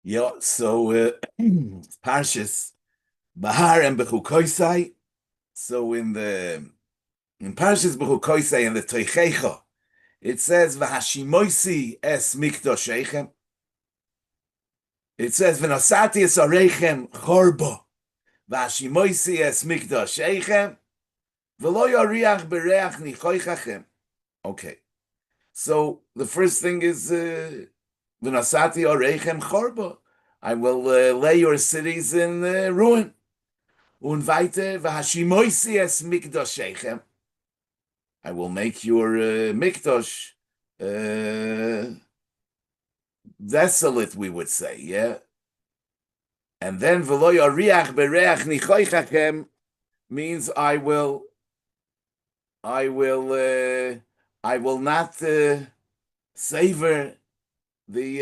Yeah, so Parshas Bahar and Bechukosai. So in Parshas Bechukosai in the Toichecha, it says V'hashimoisi es mikdosheichem. It says V'nosati es orechem chorbo. V'hashimoisi es mikdosheichem. V'lo yoriach bereach nichoichachem. Okay, so the first thing is V'nosati orechem chorbo. I will lay your cities in ruin. Und weiter, v'hashimoisi es mikdoshechem. I will make your mikdosh desolate, we would say, yeah? And then, v'lo yoriach bereach nichoichachem means I will not savor the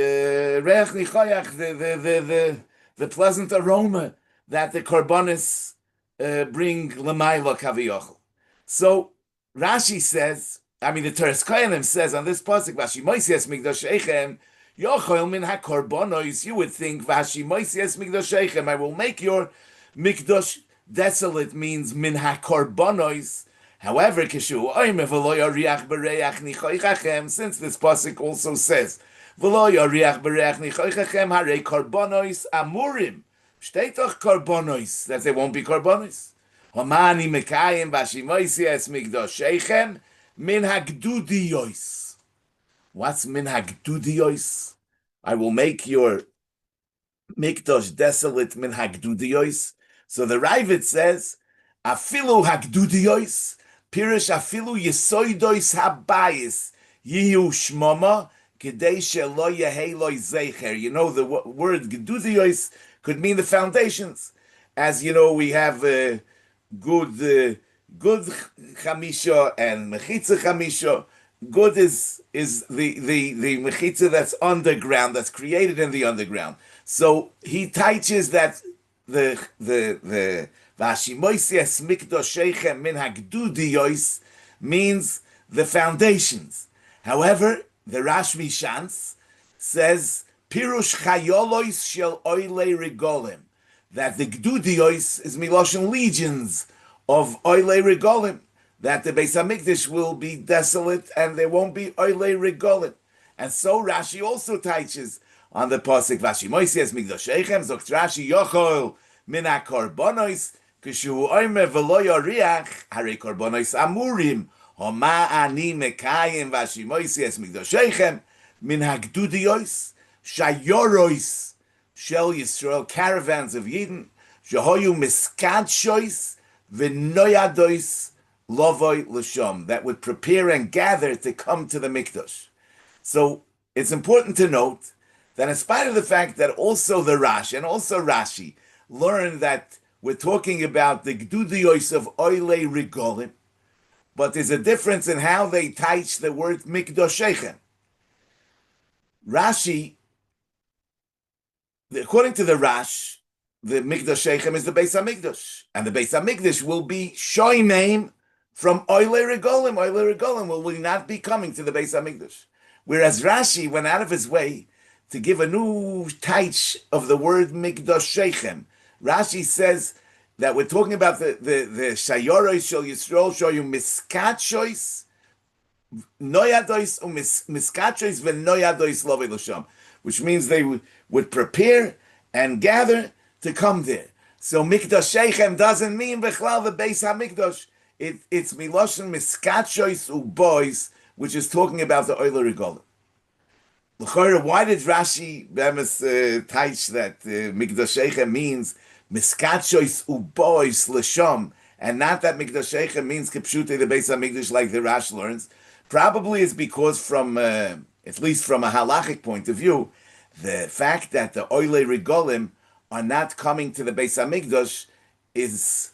reach nichoyach, the pleasant aroma that the korbanos bring l'mayla kaviyachol. So Rashi says, I mean the Teres Kohanim says on this pasuk, "Vashimoisias migdashechem yochol min hakorbanos." You would think "Vashimoisias migdashechem," I will make your mikdash desolate, means min hakorbanos. However, kishu oime v'lo yoriach bereach nichoichachem, since this pasuk also says v'lo yoriach bereach nichoichachem harei korbanos amurim. Steht doch korbanos, that they won't be korbanos. Homani mekayim v'ashimoisi es migdoshechem min hagdudiyos. What's min hagdudiyos? I will make your mikdosh desolate min hagdudiyos. So the Ravid says, afilu hagdudiyos, pirish afilu yesoidois habayis, yihu shmoma, kedei shelo yehei lo zeicher. You know, the word gedudiyos could mean the foundations. As you know, we have good chamisha and mechitza chamisha. Good is the mechitza that's underground, that's created in the underground. So he teaches that the vashimoisias mikdoshechem min hagdudiyos means the foundations. However, the Rashbi Shantz says pirush chayolois shel oile regolim, that the gdudiyos is miloshen legions of oile regolim, that the Beis Hamikdash will be desolate and there won't be oile regolim. And so Rashi also teaches on the pasuk vashimoisias migdoshechem zokt Rashi yochol min hakorbanos kishu oime v'lo yoriach harei korbanos amurim homa ani mekayim vashimoisias migdoshechem min hagdudiyos shayorois shel Yisrael, caravans of Yidden shehoyu miskadshois v'noyadois lovoi l'shom, that would prepare and gather to come to the mikdash. So it's important to note that in spite of the fact that also the Rash and also Rashi learn that we're talking about the gdudiyos of oile rigolim, but there's a difference in how they teach the word mikdoshechem. Rashi, according to the Rash, the mikdoshechem is the Beis Hamikdash, and the Beis Hamikdash will be shoymim from oile rigolim. Oile rigolim will not be coming to the Beis Hamikdash. Whereas Rashi went out of his way to give a new taich of the word mikdoshechem. Rashi says that we're talking about the shayoros shel Yisrael shoyu miskachois noyadois miskachois v'noyadois lovei l'sham, which means they would prepare and gather to come there. So mikdoshechem doesn't mean bechlal the Beis Hamikdash. It's miloshen miskachois ubois, which is talking about the oile regolim. Why did Rashi teach that mikdoshechem means miskachois ubois l'sham, and not that mikdoshechem means kipshute the Beis Hamikdash like the Rash learns? Probably is because from at least from a halachic point of view, the fact that the oile regolim are not coming to the Beis Hamikdash is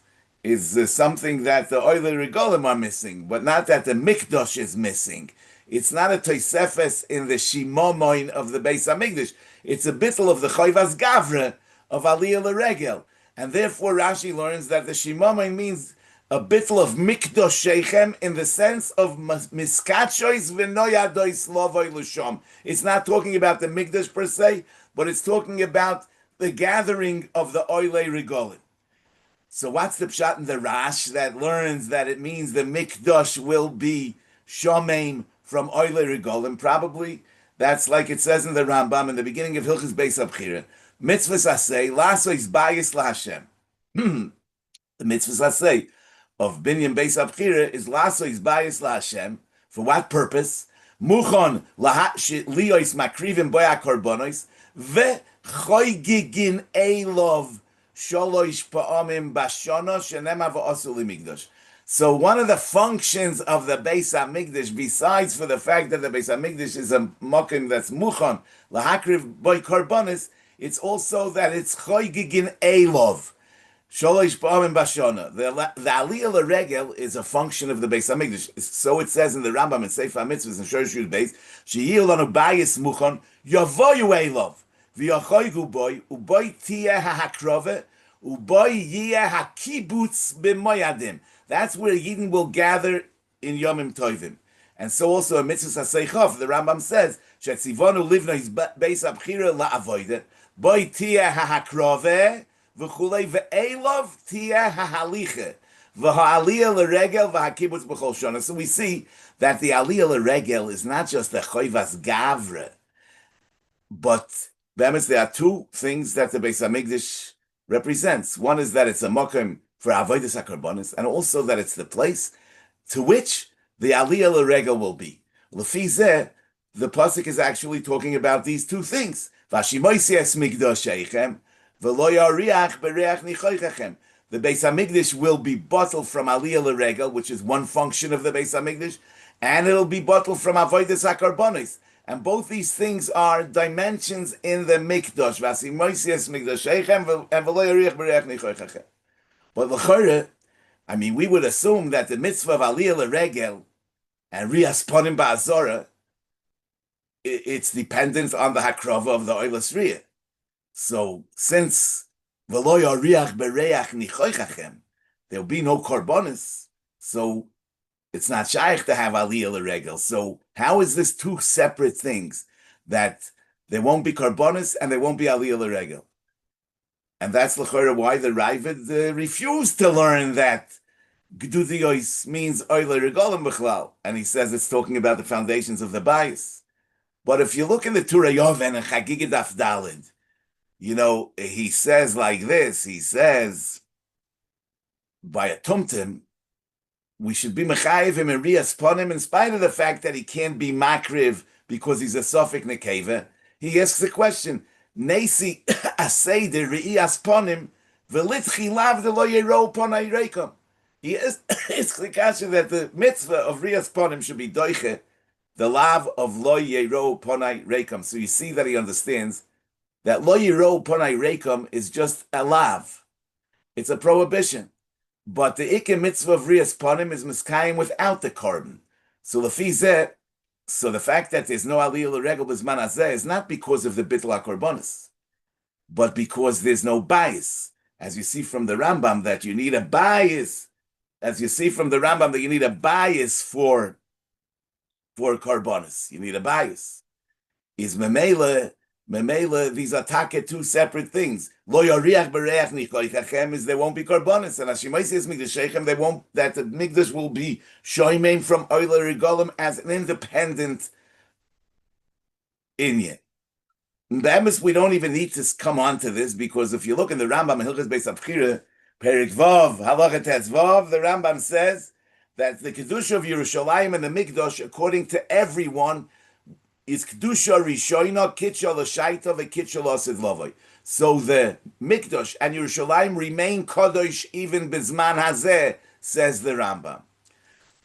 something that the oile regolim are missing, but not that the mikdash is missing. It's not a toisefes in the shimomoin of the Beis Hamikdash. It's a bittul of the choivas gavra of aliyah l'regel, and therefore Rashi learns that the shimomoin means a bittul of mikdoshechem in the sense of miskachois v'noyadois lovoi l'sham. It's not talking about the mikdash per se. but it's talking about the gathering of the Oile Regolim. So what's the pshat in the Rash that learns that it means the Mikdash will be Shomeim from Oile Regolim? Probably that's like it says in the Rambam in the beginning of Hilchis Beis Abchira. Mitzvahs asay, lasois bayis laHashem. The mitzvahs asay of Binyan Beis Abchira is lasois bayis laHashem. For what purpose? Muchon liois makrivim boya korbonos vechoygigin elov sholosh pa'amim bashana shenema v'asul migdash. So one of the functions of the Beis HaMikdash, besides for the fact that the Beis HaMikdash is a mokim that's muchon lahakriv boy korbonos, it's also that it's choygigin elov. Sholosh pa'amim bashana. The Aliyah L'Regel is a function of the Beis HaMikdash. So it says in the Rambam and Sefer HaMitzvahs and Shorish Yud Beis, She'yil lanu bayis muchon yavoyu elov v'yachoygu boy uboy tiyeh ha'hakrove uboy yiyeh ha'kibutz b'moyadim. That's where Yidden will gather in Yomim Tovim. And so also in Mitzvahs HaSeichov, the Rambam says, She'tzivonu livno his Beis HaBchira la'avoyde boy tiyeh ha'hakrove v'chulei ve'elov tiyeh ha'haliche v'ha'aliyah l'regel v'ha'kibutz b'chol shana. So we see that the aliyah l'regel is not just a choivas gavre, but there are two things that the Beis HaMikdash represents. One is that it's a mokem for avodas hakarbonis, and also that it's the place to which the aliyah l'regel will be. L'fi zeh, the pasuk is actually talking about these two things. V'ashimoisies migdosheichem v'lo yariach bereach nichoichechem. The Beis HaMikdash will be bottled from aliyah l'regel, which is one function of the Beis HaMikdash, and it'll be bottled from avodas hakarbonis. And both these things are dimensions in the mikdash. V'ashimoisies migdosheichem and v'lo yariach bereach nichoichechem. But l'chore, I mean, we would assume that the mitzvah of aliyah l'regel and rias ponim ba'azora, it's dependent on the hakrava of the oilas riyah. So since v'lo yariach bereach nichoichachem, there'll be no korbanos, so it's not shaykh to have aliyah l'regel. So how is this two separate things that there won't be korbanos and there won't be aliyah l'regel? And that's l'chora why the Ravid refused to learn that Gdudiyos means Oile Regolim B'chlal. And he says it's talking about the foundations of the bias. But if you look in the Turah Yoven and Chagiga Daf Dalid, you know, he says like this, he says, by a tumtim, we should be Mechayiv him and Rias Ponim, in spite of the fact that he can't be Makriv because he's a Sofik Nekeva. He asks the question, Nesi aseder re'iyas ponim v'litchi lav de lo yero ponai reikam. He is it's clear that the mitzvah of riyas ponim should be doiche, the lav of lo yero ponai reikam. So you see that he understands that lo yero ponai reikam is just a lav. It's a prohibition. But the ikke mitzvah of riyas ponim is miskayim without the korban. So lefi zeh, so the fact that there's no aliyah l'regel b'zman hazeh is not because of the bittul hakorbanos, but because there's no bias. As you see from the Rambam that you need a bias, as you see from the Rambam that you need a bias for korbanos. You need a bias. Is memela, these are take two separate things. Lo yoriach bereach nichoichachem is there won't be korbanos, and Hashimoysias migdashechem they won't, that the migdash will be shoymem from oile regolim as an independent inyan. Be'emes, we don't even need to come on to this, because if you look in the Rambam in Hilchos Beis HaBchira, Perik Vav, Halacha Tetz Vav, the Rambam says that the Kedusha of Yerushalayim and the Mikdash, according to everyone, is Kedusha Rishoina, Kitcha L'Shaita, V'Kitcha L'Asid Lavoi. So the Mikdash and Yerushalayim remain Kadosh even Bizman Hazeh, says the Rambam.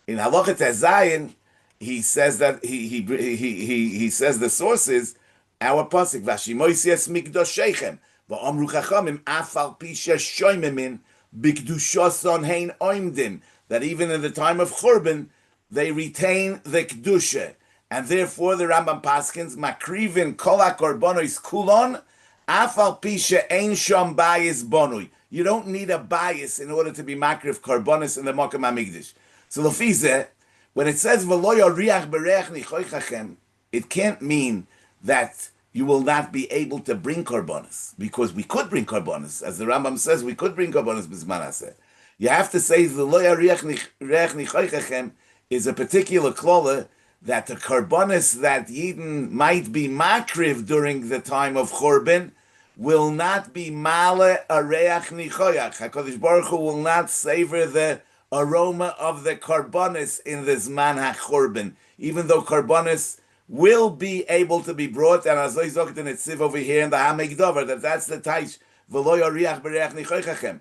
In Halacha Tetz Zayin, he says that he says the sources. Our pasuk Vashimoisias Mikdoshechem va'amru Chachamim afal pisha shoymemin b'kedushason hein oimdim, that even in the time of Churban they retain the kedusha, and therefore the Rambam paskins makrivin kol hakorbanos kulon afal pisha ein sham bayis bonui. You don't need a bias in order to be makriv korbanos in the Makom HaMikdash. So lefizeh, when it says v'lo yoriach bereach nichoichachem, it can't mean that you will not be able to bring korbanos, because we could bring korbanos, as the Rambam says, we could bring korbanos b'zman haseh. You have to say the lo yariach reach nichochechem is a particular klola that the korbanos that Yidden might be makriv during the time of Churban will not be male areach nichoyach. HaKadosh Baruch Hu will not savor the aroma of the korbanos in the Zman HaChurban, even though korbanos will be able to be brought, and as I zogt in Tziv over here in the Hamikdavar, that's the Taish, v'lo yariach b'reach nichoychachem.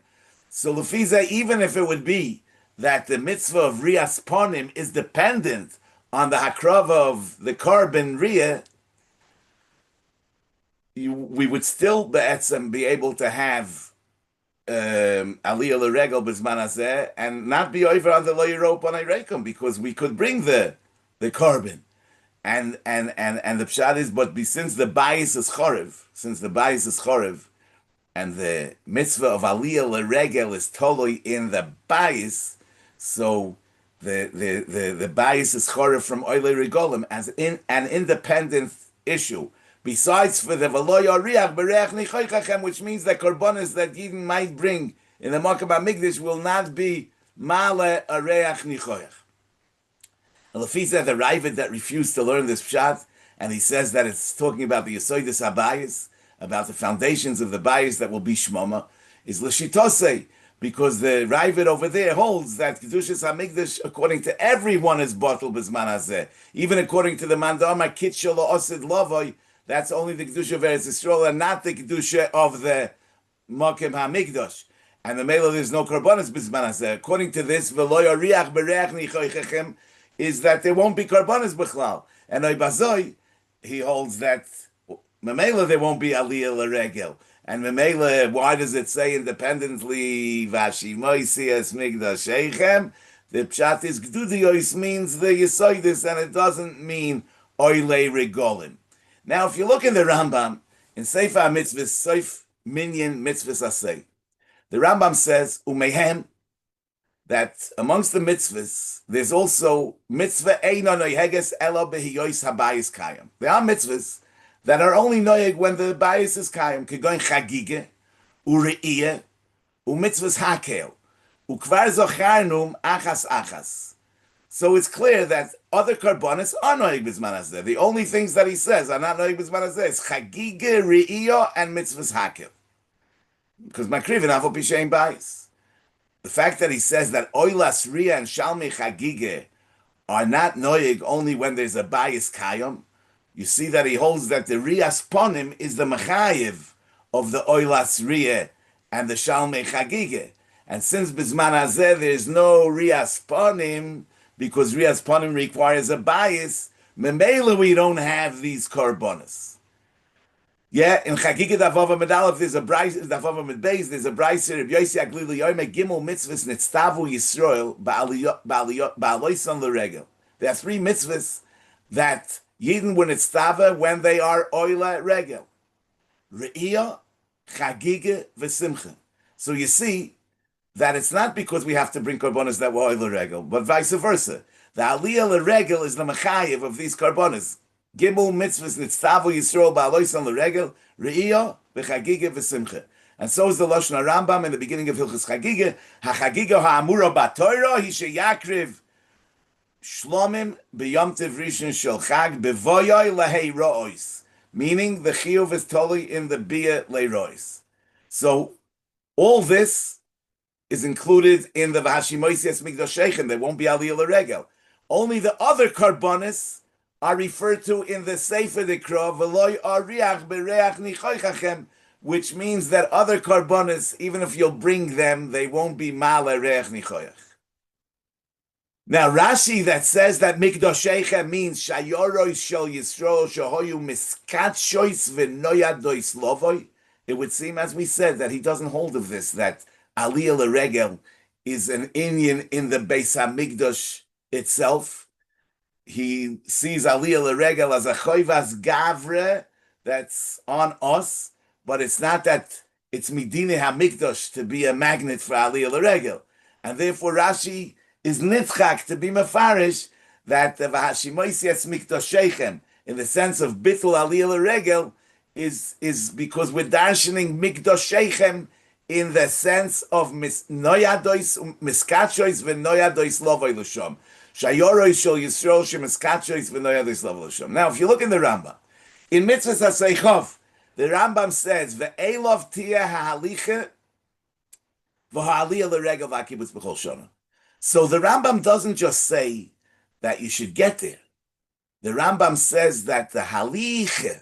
So Lefiza, even if it would be that the mitzvah of Riyas Ponim is dependent on the hakrava of the korban Riyah, we would still be able to have Aliyah L'Regel B'Zman Hazeh and not be over on the Lo Yirop on Eirekum, because we could bring the korban. And the pshat is, but since the bias is chorev, and the mitzvah of aliyah l'regel is totally in the bias, so the bias is chorev from oilei regolim as in an independent issue. Besides for the v'lo yariach b'reach nichoychachem, which means that korbanos that Yidden might bring in the Makom HaMikdash will not be male areach nichoyach. Lefisa, the Ravid that refused to learn this pshat, and he says that it's talking about the Yesodis HaBayis, about the foundations of the Bayis that will be Shmoma, is L'shitosei, because the Ravid over there holds that Kedushas HaMikdash, according to everyone, is Batel B'Zman Hazeh. Even according to the Mandama Kitshel Osid Lovoi, that's only the Kedusha of Eretz Yisrael and not the Kedusha of the Makom HaMikdash. And the Mela, there's no Korbanos B'Zman Hazeh. According to this, V'lo yariach b'reach nichoychechem, is that there won't be korbanos b'chlal, and Oibazoi, he holds that Memela there won't be aliyah l'regel, and Memela, why does it say independently Vashimoisi es migdashechem? The pshat is gdudiyos means the Yesodis, and it doesn't mean oilei regolim. Now, if you look in the Rambam in Sefer HaMitzvahs, Seif Minyan Mitzvahs Asay, the Rambam says umehem, that amongst the mitzvahs, there's also mitzvah eino noiheges elo behiyois habayis kayim. There are mitzvahs that are only noyeg when the bayis is kayim, kegoin chagige, ureiyeh, umitzvahs hakel, ukvar zocharnum achas. So it's clear that other karbonis are noyeg b'zman hazeh. The only things that he says are not noyeg b'zman hazeh is chagige, reiyah, and mitzvahs hakel. Because makrivin avol pishein bayis. The fact that he says that Oilas Riyah and Shalmei Chagige are not noyeg only when there's a bias kayom, you see that he holds that the Riyas Ponim is the mechayiv of the Oilas Riyah and the Shalmei Chagige. And since B'Zman Hazeh there's no Riyas Ponim, because Riyas Ponim requires a bias, Memela we don't have these korbanos. Yeah, in Chagiga Davava Medalef, there's a Bryce, Davava Medbeis, there's a Bryce here, Yosi Aglili Yoime Gimel Mitzvahs Nitztavu Yisrael Ba'aloisan L'Regel. There are three mitzvahs that Yidden were Nitztava when they are Oila Regel. Re'iyah, Chagiga, V'simcha. So you see that it's not because we have to bring korbanos that were Oila Regel, but vice versa. The Aliyah L'Regel is the Mechayiv of these korbanos. Gimel mitzvahs nitztavu Yisrael ba'aloisan l'regel re'iyah v'chagiga v'simcha. And so is the Lashon HaRambam in the beginning of Hilchos Chagiga. HaChagiga ha'amura b'Torah hi sheyakriv shlomim b'yom tiv rishon shel chag b'voyoy lahei ro'os. Meaning the chiyuv is totally in the bia leirois. So all this is included in the v'hashimoisi es migdashechem. There won't be aliyah l'regel. Only the other karbonis are referred to in the Sefer Dikra, V'loy ariach b'reach nichoychachem, which means that other karbonis, even if you'll bring them, they won't be male reach nichoyach. Now Rashi that says that mikdashechem means shayorois shel Yisrael shahoyu miskatshois v'noyadois lovoy. It would seem, as we said, that he doesn't hold of this, that aliyah l'regel is an inyan in the Beis HaMikdash itself. He sees aliyah l'regel as a choivas gavre that's on us, but it's not that it's midine hamikdash to be a magnet for aliyah l'regel, and therefore Rashi is nitzchak to be mefarish that the v'hashimoisi es mikdashechem in the sense of bitul aliyah l'regel is because we're darshaning Mikdosh in the sense of noyadois miskachois v'noyadois lovoi l'shom. Shayorois shel Yisrael shemiskachois v'noyadois lovoi l'shom. Now, if you look in the Rambam, in Mitzvahs HaSeichov, the Rambam says, "Ve'elov tia ha'haliche v'ha'aliyah l'regel v'akibutz b'chol shana." So the Rambam doesn't just say that you should get there. The Rambam says that the haliche,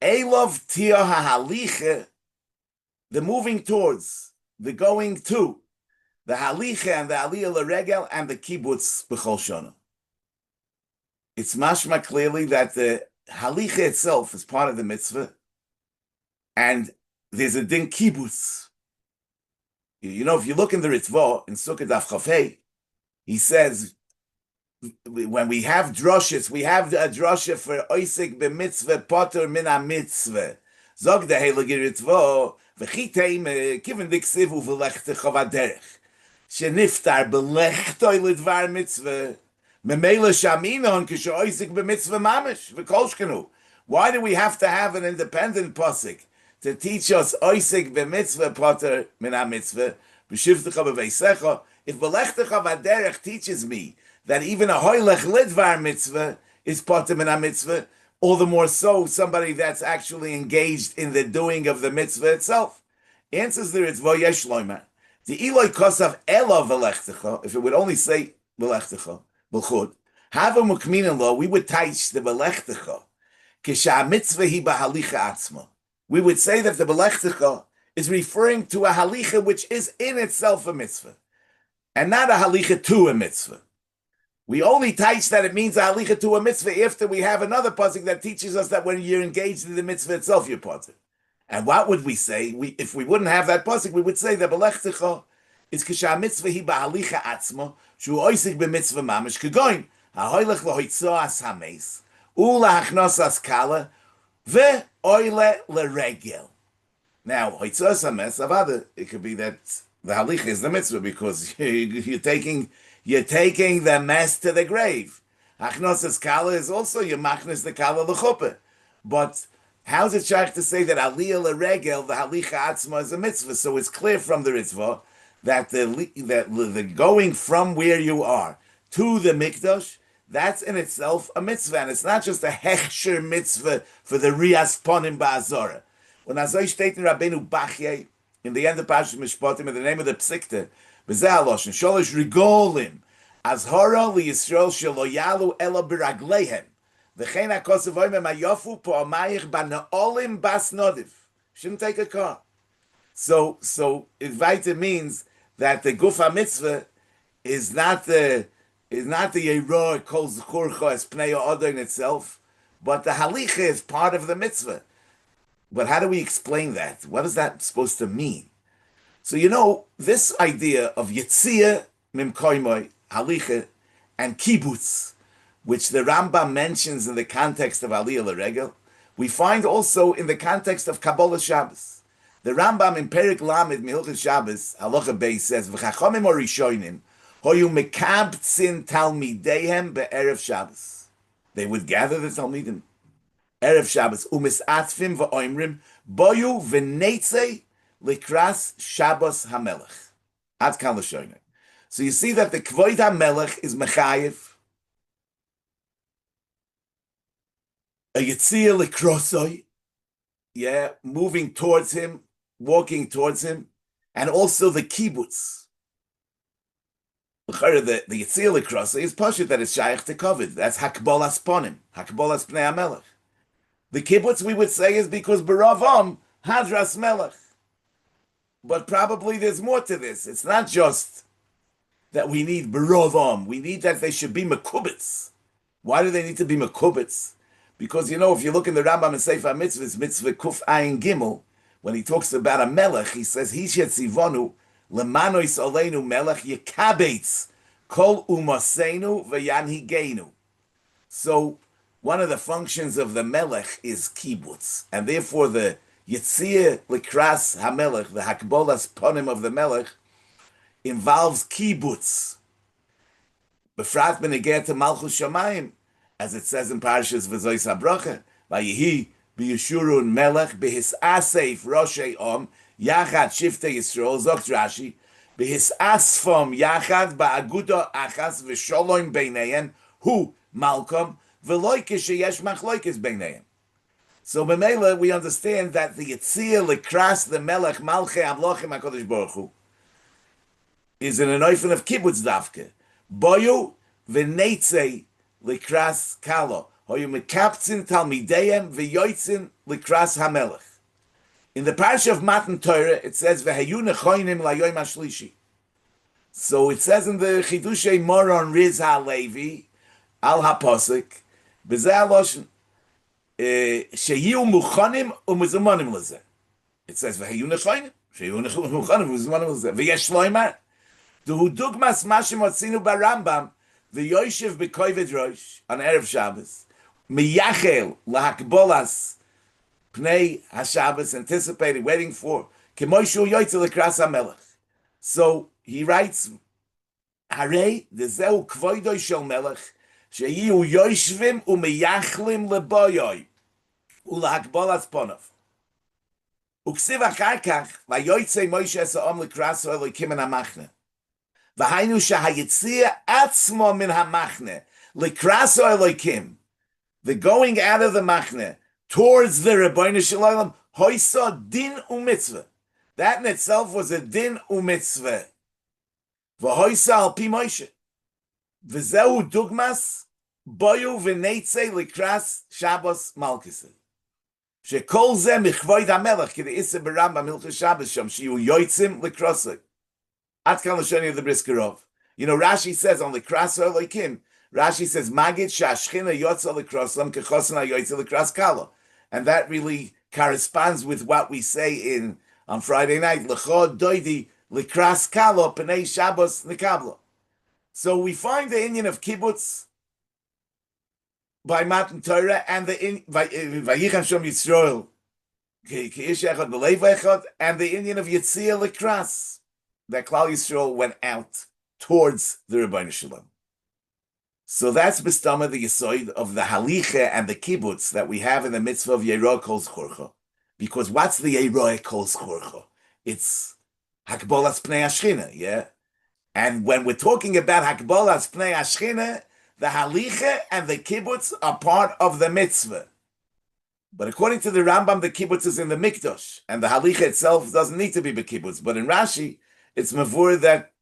elov tia ha'haliche, the moving towards, the going to, the haliche and the aliyah l'regel and the kibbutz b'chol shana. It's mashma clearly that the haliche itself is part of the mitzvah, and there's a din kibbutz. You know, if you look in the Ritzvah, in Sukkot Daf Chafei, he says, when we have droshes, we have a drosha for oisik b'mitzvah poter min ha-mitzvah. Zog the heilige Ritzvah, v'chiteim kiven diksiv u'v'lechtecha v'derech. Sheniftar b'lechtoi l'dvar mitzvah. Memela shaminon kisho oisik b'mitzvah mamish, v'kolshkenu. Why do we have to have an independent posik to teach us oisik b'mitzvah poter min ha-mitzvah? B'shivtecha b'veisecha. If b'lechtecha v'derech teaches me that even a hoylech lidvar mitzvah is poter min ha-mitzvah, all the more so somebody that's actually engaged in the doing of the mitzvah itself. Answers the Ritzvah yesh loimer. The Eloi kosav ela v'lechtecha, if it would only say v'lechtecha, v'chud, have a mukminin law, we would teach the v'lechtecha, kisha mitzvah hi b'halicha atzma. We would say that the v'lechtecha is referring to a halicha which is in itself a mitzvah, and not a halicha to a mitzvah. We only teach that it means a halicha to a mitzvah after we have another pasuk that teaches us that when you're engaged in the mitzvah itself, you're pasuk. And what would we say? If we wouldn't have that pasuk, we would say that b'lechtecha is kisha mitzvah hi b'halicha atzma shu oisik b'mitzvah mamish kegoin ha'hoylech lohoitzoas hameis u'la'achnosas kala ve'oyle l'regel. Now, hoitzoas hames avada, it could be that the halicha is the mitzvah because you're taking the mess to the grave. Achnosas kala is also your machnes the kala l'chuppah. But how's it shaykh to say that aliyah l'regel, the halicha atzma, is a mitzvah? So it's clear from the Ritzvah that the going from where you are to the mikdash, that's in itself a mitzvah, and it's not just a hechsher mitzvah for the riyas ponim ba'azora. When Azoy steht in Rabbeinu Bachye, in the end of Parashat Mishpatim, in the name of the Psikta, b'zeh haloshen, sholosh rigolim, azhara liyisrael shelo yalu ela b'ragleihem, v'chein hakosav oimem hayofu po'amayich ba'na'olim bas nodiv. Shouldn't take a car. So it weiter means that the gufa mitzvah is not the yeror kol zechurcha as pnei ha'odor in itself, but the halicha is part of the mitzvah. But how do we explain that? What is that supposed to mean? So this idea of yitzia mimkoimoy halicha and kibbutz, which the Rambam mentions in the context of aliyah l'regel, we find also in the context of Kabbalah Shabbos. The Rambam in Perik Lamed Mehilchos Shabbos Halacha Beis says v'chachamim orishonim hoyu mekabtzin talmideihem be'erev Shabbos. They would gather the talmidim erev Shabbos umisatfim v'oimrim boyu v'neitzei likras Shabbos hamelech. Ad kan l'shoyne. So you see that the kvoid hamelech is mechayev a yitzia likrosoi, moving towards him, walking towards him, and also the kibbutz. The Yitzil Krasa is pashut that it's shaykh to kovid. That's hakbolas ponim, hakbolas pnei hamelech. The kibbutz we would say is because baravam hadras melech. But probably there's more to this. It's not just that we need baravam. We need that they should be mekubitz. Why do they need to be mekubitz? Because if you look in the Rambam and Sefer Mitzvahs, Mitzvah Kuf Ayin Gimel, when he talks about a melech, he says, Hishet Zivonu, Lemanois Oleinu Melech Yekabetz, Kol Umasenu V'yanhigenu. So, one of the functions of the melech is kibbutz, and therefore the Yitzir Likras HaMelech, the Hakbolas Ponim of the melech, involves kibbutz. Befrat Beneger to Malchus Shamayim, as it says in Parashas V'zois HaBracha, Vayihi b'yeshurun melech b'his asef roshei om yachad shiftei Yisrael zokt Rashi b'his asfom yachad ba'agudo achas v'sholom beinehem hu malkom v'loy kisheyesh machloikis beinehem. So b'meila we understand that the Yitzir likras the melech malchei avlochim HaKadosh Baruch Hu is in an oifen of kibbutz davke. Boyu v'neitzei likras kalo. Hoyu mekaptzin talmideyem v'yoitzin likras hamelech. In the parsha of Matan Torah, it says v'hayu nechoinim layoyim hashlishi. So it says in the Chidushei Moron Riz HaLevi al HaPosik, b'zeh haloshen, sheyiu muchonim u'mezumonim lezeh. It says v'hayu nechoinim, sheyiu muchonim u'mezumonim lezeh. V'yesh loymar, Duhu dugmas mashim otzinu barambam v'yoshev b'koyved rosh on Erev Shabbos miyachel lahakbolas pnei haShabbos, anticipated, waiting for k'moishu yoytze l'kras hamelech. So he writes, Harei dezeu kvoidoi shel melech sheyiu yoshvim umiyachlim leboyoi ulahakbolas ponov. Uksiv achar kach vayoytze Moshe esa'om l'kras ha'elokim en hamachne. V'hainu shahayitzia atzmo min hamachne likraso elokim, the going out of the machne towards the Rebbeinu Shalom, hoisa din u'mitzvah. That in itself was a din u'mitzvah. V'hoisa al pi Moshe. V'zehu dugmas boyu v'neitzei likras Shabbos Malkisei. Shekol ze michvoid hamelech k'de isse berambam hilchos Shabbos sham shiyu yoitzim likrosei. Atkan l'shoni of the Briskerov. You know, Rashi says on the Kras Elokim, Rashi says, Magid shashchina yotza l'kroslam kechosan hayoytze l'kras kalo. And that really corresponds with what we say on Friday night, L'cho doidi l'kras kalo p'nei Shabbos nikablo. So we find the Indian of kibbutz by Matan Torah and the Vayicham Shom Yisrael k'ish echad b'leiv echad, and the Indian of Yitzia l'kras, that Klal Yisrael went out towards the Rebbeinu Shalom. So that's b'stama the yisoid of the halicha and the kibbutz that we have in the mitzvah of Yeroah Kol Zchorcha. Because what's the Yeroah Kol Zchorcha? It's Hakbolas Pnei Hashchina, yeah? And when we're talking about Hakbolas Pnei Hashchina, the halicha and the kibbutz are part of the mitzvah. But according to the Rambam, the kibbutz is in the mikdash, and the halicha itself doesn't need to be kibbutz. But in Rashi, it's mavur that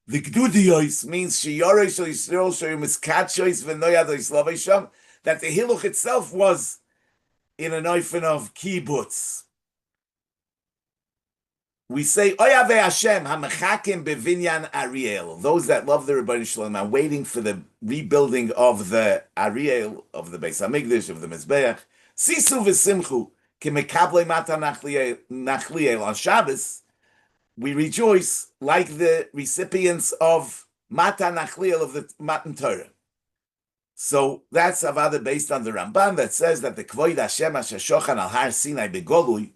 the gdudiyos means sheyarei shel Yisrael sheyum miskatchois v'noyadois lavaysham, that the hiluch itself was in an oifen of kibbutz. We say Oyavei Hashem hamechakim bevinyan Ariel. Those that love the Rebbeinu Shalom are waiting for the rebuilding of the Ariel, of the Beis Hamikdash, of the Mizbeach. Sisu v'simchu k'mekable mata nachliel on Shabbos. We rejoice like the recipients of Mata Nachliel of the Matan Torah. So that's Avada based on the Ramban that says that the Kvoid Hashem Asher Shochan al Har Sinai Begolui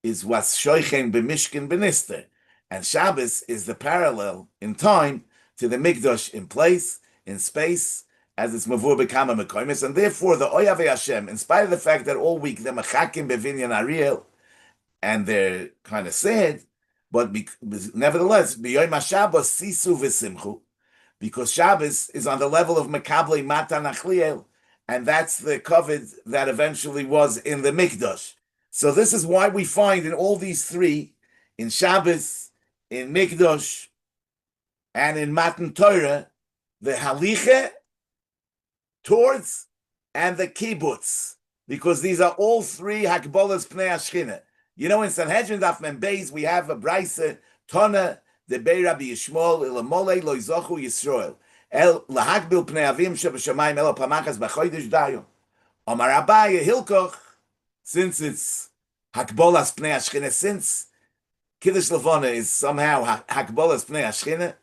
is what's Shoichen B'Mishkin B'Nister. And Shabbos is the parallel in time to the Mikdash in place, in space, as it's Mavur B'Kama Mekoimis. And therefore the Oyavei Hashem, in spite of the fact that all week they're Mechakim B'Vinyan Ariel, and they're kind of sad, but nevertheless, b'yoyim HaShabbos sisu v'simchu, because Shabbos is on the level of Mekabli Mata Nachliel, and that's the covet that eventually was in the Mikdash. So this is why we find in all these three, in Shabbos, in Mikdash, and in Matan Torah, the halicha towards and the kibbutz, because these are all three hakbolas pnei hashchina. You know, in Sanhedrin Daf Mem Beis, we have a brayse Tona de Bei Rabbi Yishmael ilamole lo yizochu Yisrael el lahakbil pnei avim shebashamayim elo pamachas b'chodesh dayo. Amar Abaye Hilkoch, since it's hakbolas pnei hashchina, since Kiddush Levana is somehow hakbolas pnei hashchina,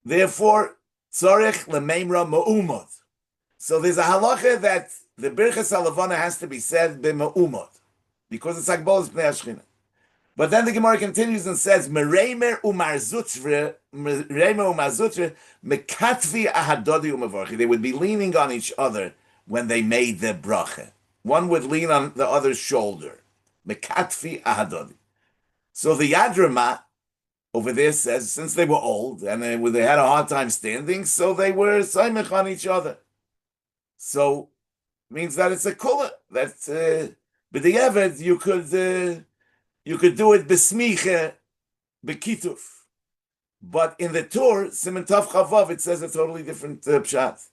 therefore tzorich lemeimra ma'umot. So there's a halacha that the birchas haLevana has to be said b'ma'umot, because it's hakbolas pnei hashchina. But then the Gemara continues and says, Mereimer umarzutre, mekatvi ahadodi umavorchi. They would be leaning on each other when they made the bracha. One would lean on the other's shoulder. Mekatfi ahadodi. So the Yadrama over there says, since they were old and they had a hard time standing, so they were saimich on each other. So means that it's a kula. That b'diavad you could do it besmiche bekituf. But in the Tur, Siman Tav Chavav, it says a totally different pshat.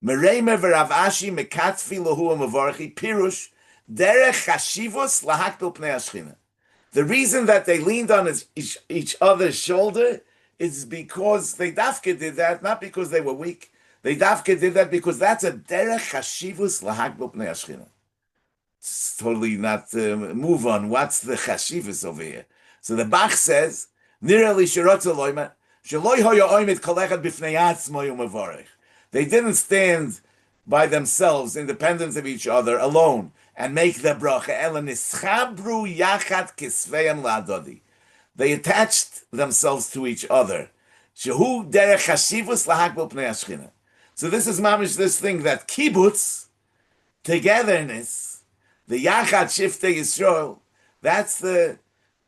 Mereime v'Rav Ashi mekatfi lahu amavarchi pirush derech chashivos lahakdol pnei hashchina. The reason that they leaned on each other's shoulder is because they dafke did that, not because they were weak. They dafke did that because that's a derech chashivos lahakdol pnei hashchina. It's totally not move on. What's the chashivos over here? So the Bach says, they didn't stand by themselves, independent of each other, alone, and make the bracha. They attached themselves to each other. So this is mamish, this thing that kibbutz, togetherness, the yachad shiftei Yisrael, that's the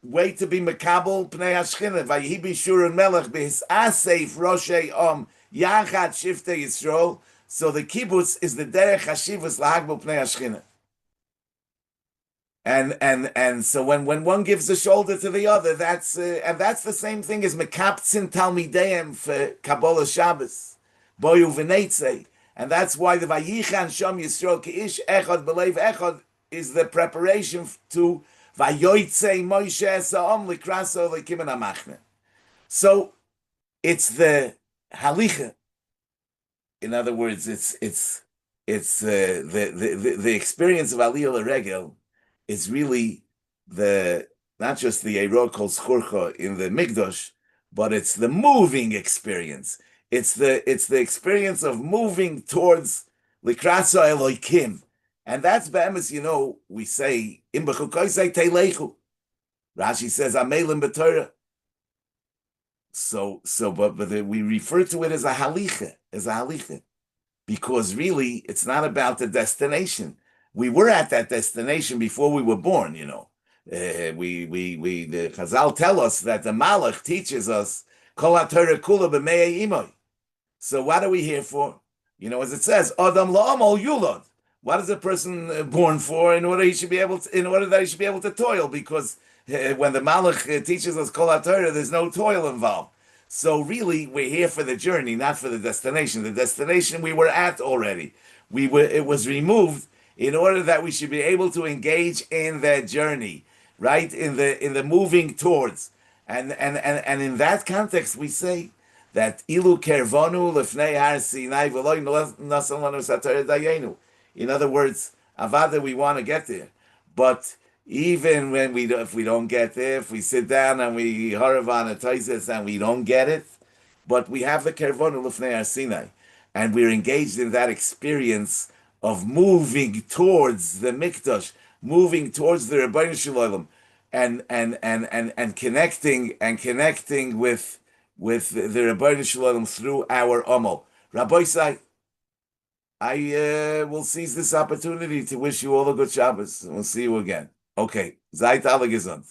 way to be mekabel pnei hashchina. Vayihi b'shur melech b'his asef roshei yachad shiftei Yisrael. So the kibbutz is the derech hashivus lahagbel pnei hashchina. And so when one gives a shoulder to the other, that's the same thing as mekaptzin talmideim for Kabbalah Shabbos, boyu v'neitzei, and that's why the vayichan sham Yisrael keish echad b'leiv echad is the preparation to vayoytzei Moshe sa'om likraso lekimen amachne. So it's the halicha. In other words, it's the experience of Aliyah L'Regel is really not just the Eiror Kol Schurcha in the Mikdash, but it's the moving experience. It's the experience of moving towards Likrasa Eloikim. And that's be'emes, we say, Im Behar-Bechukosai Teilechu. Rashi says, Amelim B'Torah. But we refer to it as a halicha, because really it's not about the destination. We were at that destination before we were born. The Chazal tell us that the Malach teaches us Kol HaTorah Kula B'Mei Imoy. So what are we here for? As it says, Adam La'amol Yulad. What is a person born for? In order that he should be able to toil, because when the Malach teaches us Kol HaTorah, there's no toil involved. So really, we're here for the journey, not for the destination. The destination we were at already. It was removed in order that we should be able to engage in that journey, right? In the moving towards. And in that context, we say that Ilu Kervonu Lefnei Har Sinai V'Loi Nasan Lanu Satar Dayenu. In other words, Avada, we want to get there, but even when if we don't get there, if we sit down and we haravan a taisis and we don't get it, but we have the Kervonu Lefnei Har Sinai, and we're engaged in that experience of moving towards the Mikdash, moving towards the Rebbeinu Shalom, and connecting with the Rebbeinu Shalom through our Amal. Rabbi Sai, I will seize this opportunity to wish you all a good Shabbos. We'll see you again. Okay. Seid alle gesund.